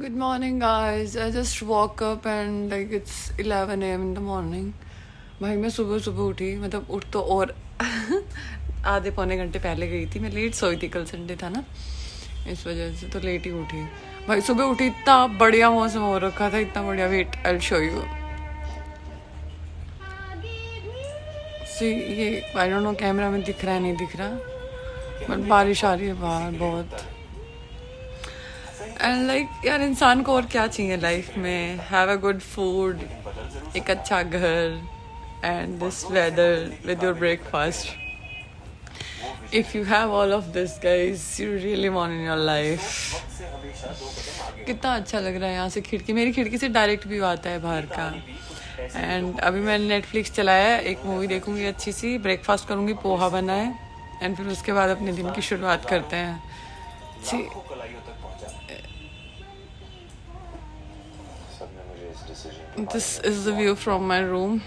Good morning, guys. I just woke up and like it's 11 a.m. in the morning. भाई मैं सुबह सुबह उठी, मतलब उठ तो और आधे पौने घंटे पहले गई थी। मैं लेट सोई थी, कल संडे था ना, इस वजह से तो लेट ही उठी। भाई सुबह उठी, इतना बढ़िया मौसम हो रखा था, इतना बढ़िया। Wait, I will show you. See, ये आई डोंट नो कैमरा में दिख रहा है नहीं दिख रहा, बट बारिश आ रही है बाहर बहुत। एंड लाइक यार, इंसान को और क्या चाहिए लाइफ में? हैव अ गुड फूड, एक अच्छा घर, and this weather with your breakfast. If you have all of this guys, you really want in your life. कितना अच्छा लग रहा है यहाँ से। खिड़की, मेरी खिड़की से डायरेक्ट व्यू आता है बाहर का। एंड अभी मैंने नेटफ्लिक्स चलाया है, एक मूवी देखूंगी अच्छी सी, ब्रेकफास्ट करूंगी, पोहा बना है, एंड फिर उसके बाद अपने दिन की शुरुआत करते हैं। This is the view from my room.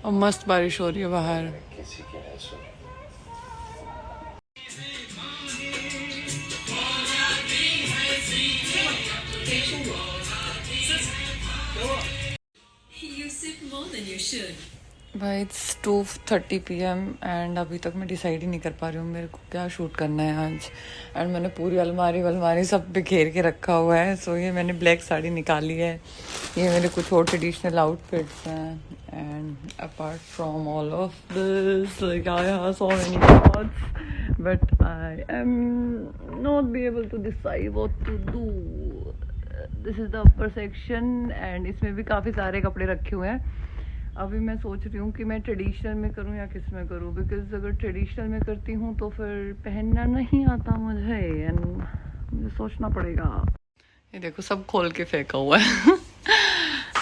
और मस्त बारिश हो रही है बाहर। भाई इट्स 2:30 PM एंड अभी तक मैं डिसाइड ही नहीं कर पा रही हूँ मेरे को क्या शूट करना है आज। एंड मैंने पूरी अलमारी सब पे घेर के रखा हुआ है। सो ये मैंने ब्लैक साड़ी निकाली है, ये मेरे कुछ और ट्रेडिशनल आउटफिट्स हैं। And apart from all of this, like I have so many thoughts but I am not be able to decide what to do. This is the upper section and इसमें भी काफ़ी सारे कपड़े रखे हुए हैं। अभी मैं सोच रही हूँ कि मैं ट्रेडिशनल में करूँ या किस में करूँ, बिकॉज अगर ट्रेडिशनल में करती हूँ तो फिर पहनना नहीं आता मुझे, एंड मुझे सोचना पड़ेगा। ये देखो सब खोल के फेंका हुआ है।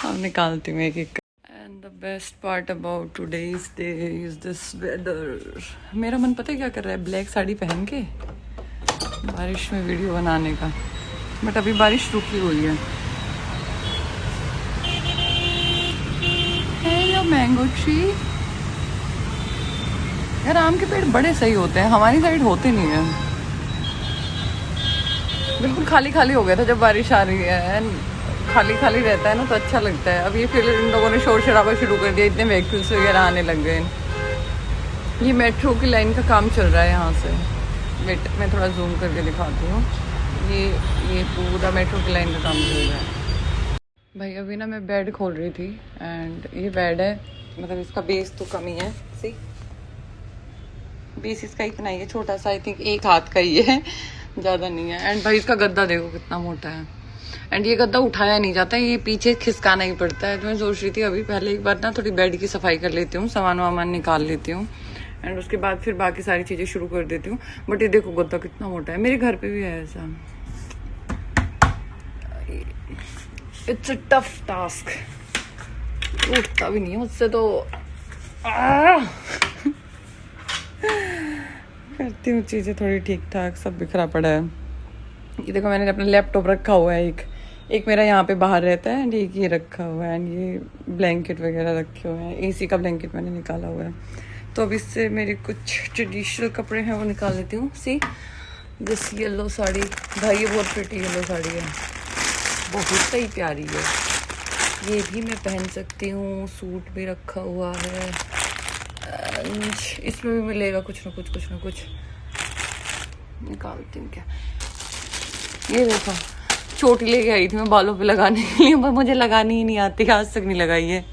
अब निकालती हूँ एक एक। And the best part about today's day is this weather. मेरा मन पता है क्या कर रहा है, ब्लैक साड़ी पहन के बारिश में वीडियो बनाने का, बट अभी बारिश रुकी हुई है। मैंगो ट्री, यार आम के पेड़ बड़े सही होते हैं, हमारी साइड होते नहीं है। बिल्कुल खाली खाली हो गया था जब बारिश आ रही है, खाली खाली रहता है ना तो अच्छा लगता है। अब ये फिर इन लोगों ने शोर शराबा शुरू कर दिया, इतने व्हीकल्स वगैरह आने लग गए। ये मेट्रो की लाइन का काम चल रहा है यहाँ से। वेट, मैं थोड़ा जूम करके दिखाती हूँ। ये पूरा मेट्रो की लाइन का काम चल रहा है। भाई अभी ना मैं बेड खोल रही थी, एंड ये बेड है, मतलब इसका बेस तो कम ही है। सी, बेस इसका इतना ही है, छोटा सा, आई थिंक एक हाथ का ही है, ज़्यादा नहीं है। एंड भाई इसका गद्दा देखो कितना मोटा है, एंड ये गद्दा उठाया नहीं जाता है, ये पीछे खिसकाना ही पड़ता है। तो मैं सोच रही थी अभी पहले एक बार ना थोड़ी बेड की सफाई कर लेती हूँ, सामान वामान निकाल लेती हूँ, एंड उसके बाद फिर बाकी सारी चीज़ें शुरू कर देती हूँ। बट ये देखो गद्दा कितना मोटा है, मेरे घर पर भी है ऐसा। इट्स अ टफ टास्क, उठता भी नहीं है मुझसे तो। करती हूँ चीज़ें थोड़ी ठीक ठाक, सब बिखरा पड़ा है। ये देखो मैंने अपना लैपटॉप रखा हुआ है, एक मेरा यहाँ पे बाहर रहता है, एंड एक ये रखा हुआ है, एंड ये ब्लैंकेट वगैरह रखे हुए हैं। एसी का ब्लैंकेट मैंने निकाला हुआ है। तो अब इससे मेरे कुछ ट्रेडिशनल कपड़े हैं वो निकाल लेती हूँ। सी दिस येलो साड़ी, भाई ये बहुत प्रिटी येलो साड़ी है, बहुत ही प्यारी है। ये भी मैं पहन सकती हूँ, सूट भी रखा हुआ है, इसमें भी मिलेगा कुछ ना कुछ। निकालती हूँ क्या, ये देखो चोटी लेके आई थी मैं बालों पे लगाने के लिए, पर मुझे लगानी ही नहीं आती, आज तक नहीं लगाई है।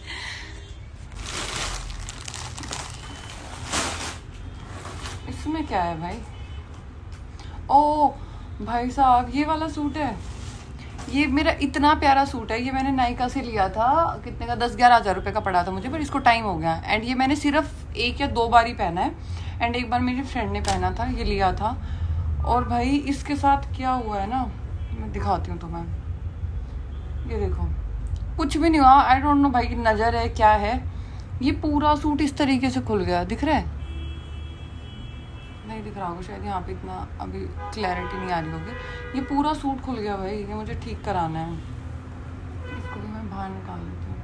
इसमें क्या है भाई? ओ भाई साहब, ये वाला सूट है, ये मेरा इतना प्यारा सूट है। ये मैंने नायका से लिया था, कितने का, 10-11 हज़ार रुपये का पड़ा था मुझे, पर इसको टाइम हो गया। एंड ये मैंने सिर्फ 1 या 2 बार ही पहना है, एंड एक बार मेरी फ्रेंड ने पहना था, ये लिया था। और भाई इसके साथ क्या हुआ है ना, मैं दिखाती हूँ तुम्हें। ये देखो कुछ भी नहीं हुआ, आई डोंट नो भाई नज़र है क्या है। ये पूरा सूट इस तरीके से खुल गया, दिख रहा है? नहीं दिख रहा होगा शायद, यहाँ पे इतना अभी क्लैरिटी नहीं आ रही होगी। ये पूरा सूट खुल गया भाई, ये मुझे ठीक कराना है। इसको भी मैं बाहर निकाल लेती हूँ।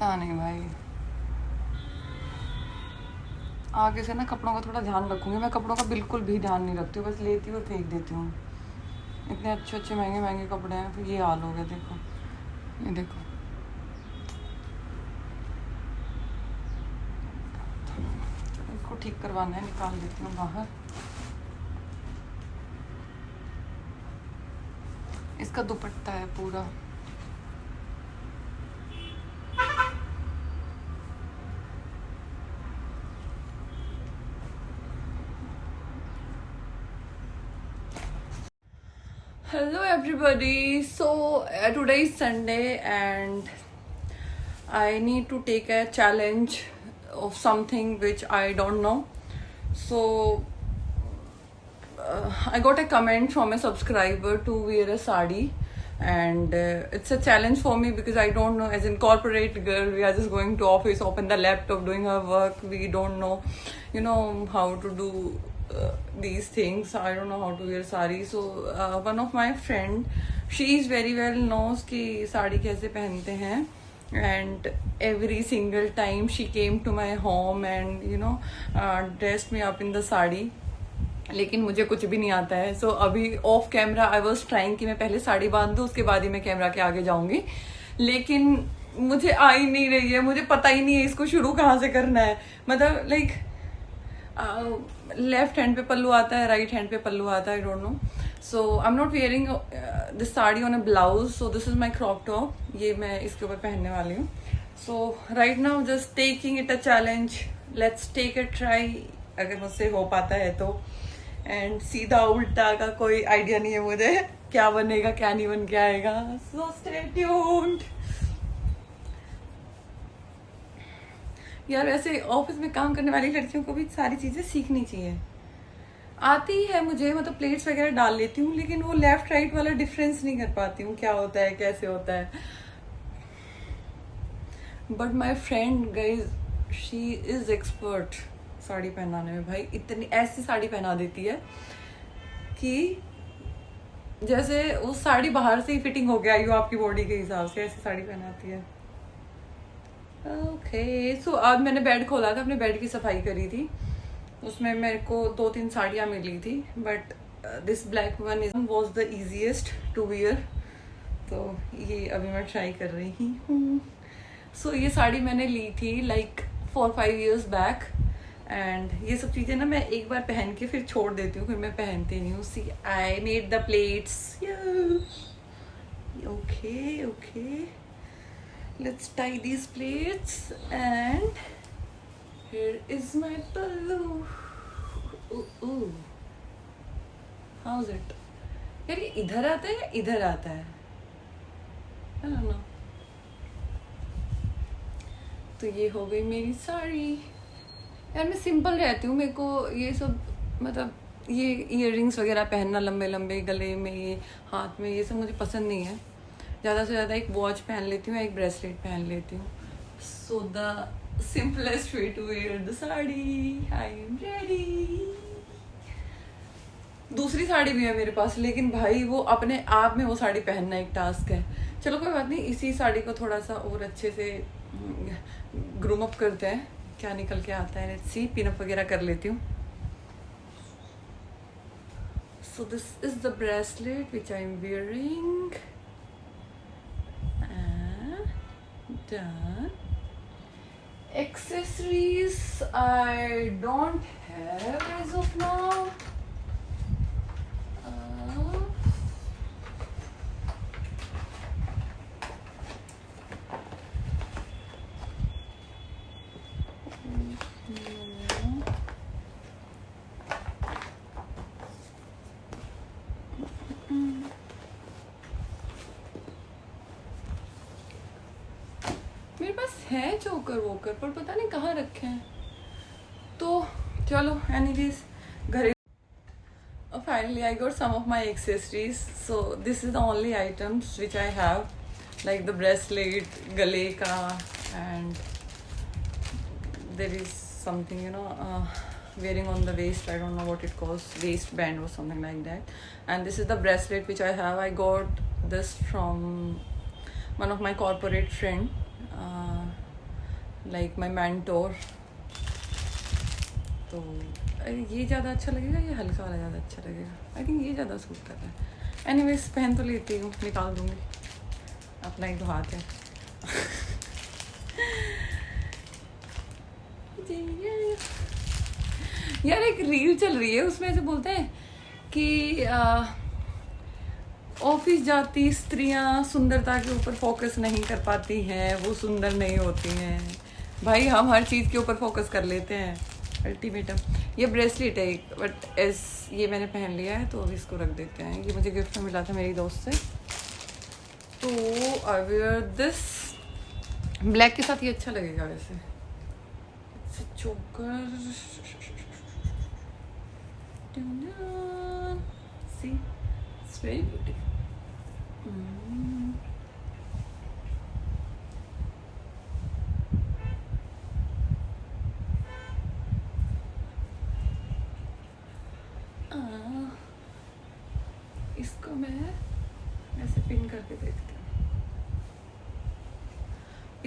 पता नहीं भाई, आगे से ना कपड़ों का थोड़ा ध्यान रखूंगी। मैं कपड़ों का बिल्कुल भी ध्यान नहीं रखती हूँ, बस लेती हूँ और फेंक देती हूँ। इतने अच्छे अच्छे महंगे महंगे कपड़े हैं, फिर ये हाल हो गया। देखो ये देखो, इसको ठीक करवाना है, निकाल देती हूँ बाहर। इसका दुपट्टा है पूरा। Hello everybody. So today is Sunday and I need to take a challenge of something which I don't know. So I got a comment from a subscriber to wear a sari, and it's a challenge for me because I don't know. As in corporate girl, we are just going to office, open the laptop, doing our work. We don't know, how to do these things. I don't know how to wear sari. So one of my friend, she is very well knows कि साड़ी कैसे पहनते हैं, and every single time she came to my home and dressed me up in the sari. लेकिन मुझे कुछ भी नहीं आता है। सो अभी of camera I was trying कि मैं पहले साड़ी बांध दूँ, उसके बाद ही मैं कैमरा के आगे जाऊंगी, लेकिन मुझे आ ही नहीं रही है। मुझे पता ही नहीं है इसको शुरू कहाँ से करना है। मतलब लाइक लेफ्ट हैंड पे पल्लू आता है, राइट हैंड पे पल्लू आता है, I don't know. So I am not wearing this sari on a blouse, so this is my crop top. ये मैं इसके ऊपर पहनने वाली हूँ। So right now just taking it a challenge, let's take a try, अगर मुझसे हो पाता है तो। एंड सीधा उल्टा का कोई आइडिया नहीं है मुझे, क्या बनेगा क्या नहीं बन के आएगा। So stay tuned. यार वैसे ऑफिस में काम करने वाली लड़कियों को भी सारी चीजें सीखनी चाहिए। आती है मुझे, मतलब प्लेट्स वगैरह डाल लेती हूँ, लेकिन वो लेफ्ट राइट वाला डिफरेंस नहीं कर पाती हूँ, क्या होता है कैसे होता है। But my friend guys, she is expert sari पहनाने में। भाई इतनी ऐसी साड़ी पहना देती है कि जैसे वो साड़ी बाहर से ही फिटिंग हो गया हो आपकी बॉडी के हिसाब से, ऐसी साड़ी पहनाती है। ओके सो आज मैंने बेड खोला था, अपने बेड की सफाई करी थी, उसमें मेरे को 2-3 साड़ियाँ मिली थी, but this black one was the easiest to wear, तो ये अभी मैं ट्राई कर रही हूँ। सो ये साड़ी मैंने ली थी लाइक 4-5 years बैक, एंड ये सब चीज़ें ना मैं एक बार पहन के फिर छोड़ देती हूँ, फिर मैं पहनती नहीं हूँ। See I made the plates. Okay okay, let's tie these plates and here is my pallu. How is it? यार ये इधर आता है या इधर आता है? I don't know. तो ये हो गई मेरी साड़ी। यार मैं सिंपल रहती हूँ, मेरे को ये सब मतलब ये ईयररिंग्स वगैरह पहनना लंबे लंबे गले में, ये हाथ में, ये सब मुझे पसंद नहीं है। ज़्यादा से ज़्यादा एक वॉच पहन लेती हूँ, एक ब्रेसलेट पहन लेती हूँ। So the simplest way to wear the sari. I am ready. दूसरी साड़ी भी है मेरे पास, लेकिन भाई वो अपने आप में वो साड़ी पहनना एक टास्क है। चलो कोई बात नहीं, इसी साड़ी को थोड़ा सा और अच्छे से ग्रूम अप करते हैं, क्या निकल के आता है। लेट्स सी, पिन अप वगैरह कर लेती हूँ। सो this is the bracelet which I am wearing. Done. Accessories I don't have as of now. मेरे पास है चोकर वोकर, पर पता नहीं कहाँ रखे हैं। तो चलो एनीवेज घर। Finally I got some of my accessories, so this is the only items which I have, like the bracelet, gale ka, and there is something wearing on the waist, I don't know what it calls, waistband or something like that. And this is the bracelet which I have. I got this from one of my corporate friend. Like my mentor. तो ये ज़्यादा अच्छा लगेगा, ये हल्का वाला ज़्यादा अच्छा लगेगा? आई थिंक ये ज़्यादा सूट कर रहा है। एनीवेज पहन तो लेती हूँ, निकाल दूँगी, अपना ही तो हाथ है। यार एक रील चल रही है, उसमें ऐसे बोलते हैं कि ऑफिस जाती स्त्रियां सुंदरता के ऊपर फोकस नहीं कर पाती हैं, वो सुंदर नहीं होती हैं। भाई हम हर चीज़ के ऊपर फोकस कर लेते हैं, अल्टीमेटम। ये ब्रेसलेट है एक, बट ये मैंने पहन लिया है, तो अभी इसको रख देते हैं। ये मुझे गिफ्ट में मिला था मेरी दोस्त से, तो आई वियर दिस। ब्लैक के साथ ये अच्छा लगेगा वैसे। चोकर, see, it's very beautiful. इसको मैं ऐसे पिन करके देखती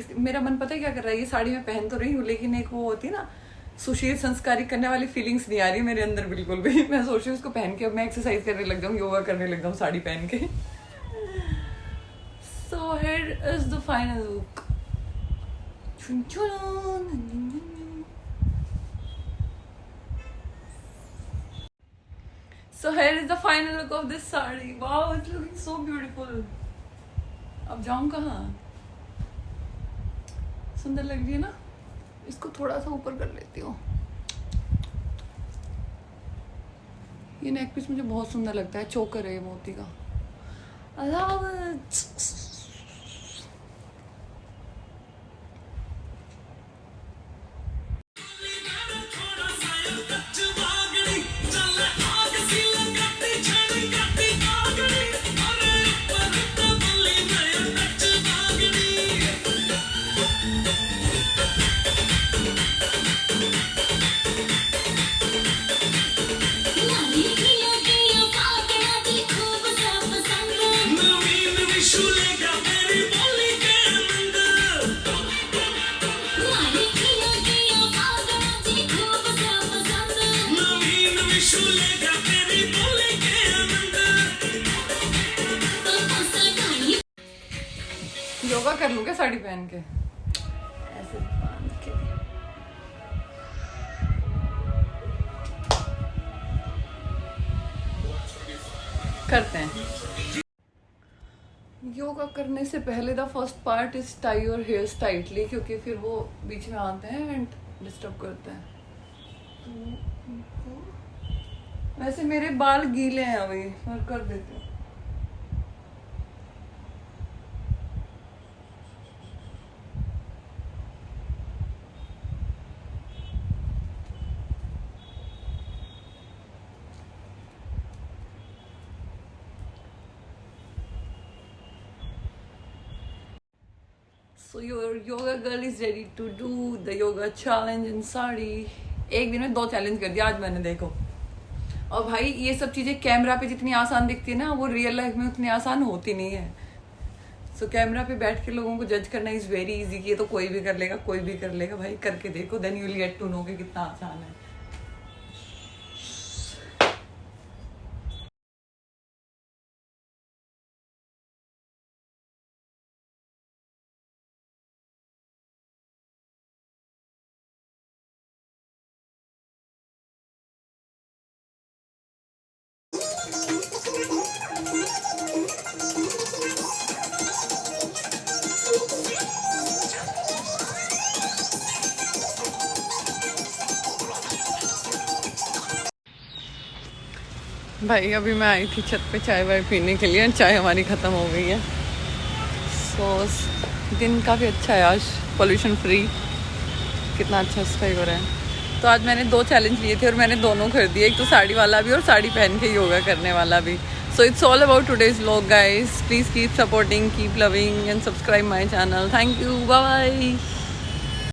हूँ। मेरा मन पता है क्या कर रहा है, ये साड़ी मैं पहन तो रही हूँ, लेकिन एक वो होती है ना सुशील संस्कारी करने वाली फीलिंग्स नहीं आ रही मेरे अंदर बिल्कुल भी। मैं सोच रही हूँ उसको पहन के अब मैं एक्सरसाइज करने लग जाऊँ, योगा करने लग जाऊँ साड़ी पहन के। So here is the final look. So here is the final look of this saree. Wow, it's looking so beautiful. अब जाऊँ कहाँ? सुंदर लग रही है ना? इसको थोड़ा सा ऊपर कर लेती हूँ। ये नेक पीस मुझे बहुत सुंदर लगता है, चोकर है ये मोती का। I love it. योगा कर लूँ क्या साड़ी पहन के? ऐसे बांध के करते हैं। योगा करने से पहले the first part is tie your hairs tightly, क्योंकि फिर वो बीच में आते हैं एंड डिस्टर्ब करते हैं। वैसे मेरे बाल गीले हैं अभी, मैं कर देती हूँ। So your yoga girl is ready to do the yoga challenge in sari. एक दिन में 2 चैलेंज कर दिया आज मैंने, देखो। और भाई ये सब चीज़ें कैमरा पे जितनी आसान दिखती है ना, वो रियल लाइफ में उतनी आसान होती नहीं है। सो कैमरा पे बैठ के लोगों को जज करना इज़ वेरी इजी, कि ये तो कोई भी कर लेगा, कोई भी कर लेगा। भाई करके देखो, then you will get to know कि कितना आसान है। भाई अभी मैं आई थी छत पे चाय वाय पीने के लिए, चाय हमारी ख़त्म हो गई है। सो दिन काफ़ी अच्छा है आज, पोल्यूशन फ्री, कितना अच्छा स्काई हो रहा है। तो आज मैंने 2 चैलेंज लिए थे और मैंने दोनों कर दिए, एक तो साड़ी वाला भी और साड़ी पहन के योगा करने वाला भी। So it's all about today's vlog guys. Please keep supporting, keep loving and subscribe my channel. Thank you, bye bye.